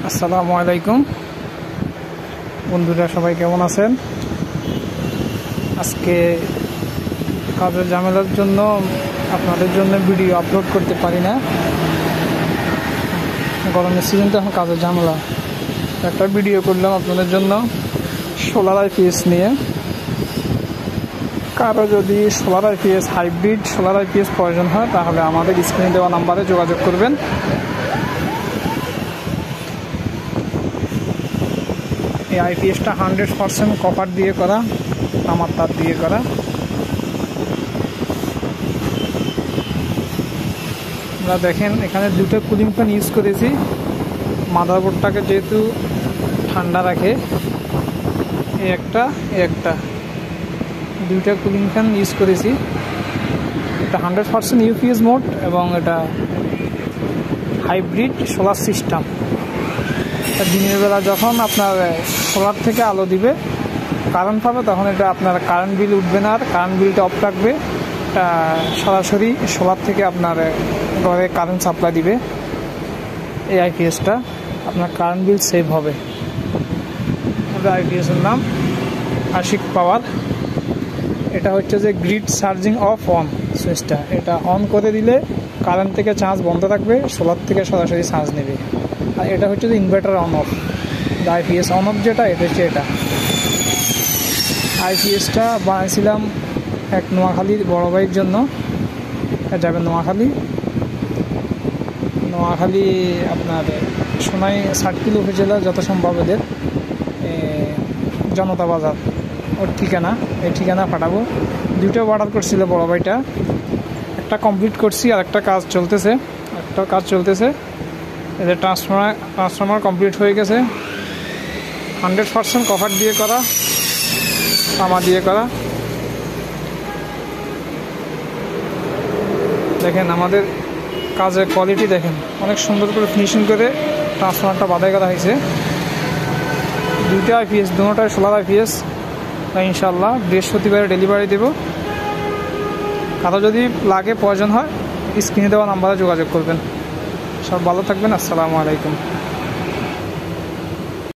আসসালামু আলাইকুম বন্ধুরা, সবাই কেমন আছেন? আজকে কাজের ঝামেলার জন্য আপনাদের জন্য ভিডিও আপলোড করতে পারি না। গরমের সিজন তো এখন কাজের ঝামেলা। একটা ভিডিও করলাম আপনাদের জন্য সোলার আইপিএস নিয়ে। কারো যদি solar IPS hybrid solar IPS প্রয়োজন হয় তাহলে আমাদের স্ক্রিনে দেওয়া নাম্বারে যোগাযোগ করবেন। এই আইপিএসটা 100% কপার দিয়ে করা, তামার তার দিয়ে করা। আমরা দেখেন এখানে দুটো কুলিং ফ্যান ইউজ করেছি। মাদারবোর্ডটাকে যেহেতু ঠান্ডা রাখে, এই একটা দুইটা কুলিং ফ্যান ইউজ করেছি। এটা 100% ইউপিএস মোড এবং এটা হাইব্রিড সোলার সিস্টেম। দিনের বেলা যখন আপনার সোলার থেকে আলো দিবে, কারেন্ট পাবে, তখন এটা আপনার কারেন্ট বিল উঠবে না, আর কারেন্ট বিলটা অফ থাকবে। সরাসরি সোলার থেকে আপনার ঘরে কারেন্ট সাপ্লাই দিবে। এই আইপিএসটা আপনার কারেন্ট বিল সেভ হবে। আইপিএসের নাম আশিক পাওয়ার। এটা হচ্ছে যে গ্রিড চার্জিং অফ অন সুইচটা। এটা অন করে দিলে কারেন্ট থেকে চার্জ বন্ধ থাকবে, সোলার থেকে সরাসরি চার্জ নেবে। আর এটা হচ্ছে যে inverter on of. IPS on of যেটা, এটা হচ্ছে এটা। আইপিএসটা বানাইছিলাম এক নোয়াখালীর বড় ভাইয়ের জন্য। যাবে নোয়াখালী আপনার সোনাই সার্কিল উপজেলা যত সম্ভব এদের জনতা বাজার ওর ঠিকানা। এই ঠিকানা পাঠাবো। দুটো অর্ডার করছিল বড় ভাইটা, একটা কমপ্লিট করছি আর একটা কাজ চলতেছে। এদের ট্রান্সফরমার কমপ্লিট হয়ে গেছে। 100% কভার দিয়ে করা, তামা দিয়ে করা। দেখেন আমাদের কাজের কোয়ালিটি দেখেন, অনেক সুন্দর করে ফিনিশিং করে ট্রান্সফরমারটা বাঁধাই করা হয়েছে। দুইটা আইপিএস, দুটোটাই সোলার আইপিএস। ইনশাল্লাহ বৃহস্পতিবারে ডেলিভারি দেব। কারো যদি লাগে, প্রয়োজন হয়, স্ক্রিনে দেওয়া নাম্বারে যোগাযোগ করবেন। সব ভালো থাকবেন। আসসালামু আলাইকুম।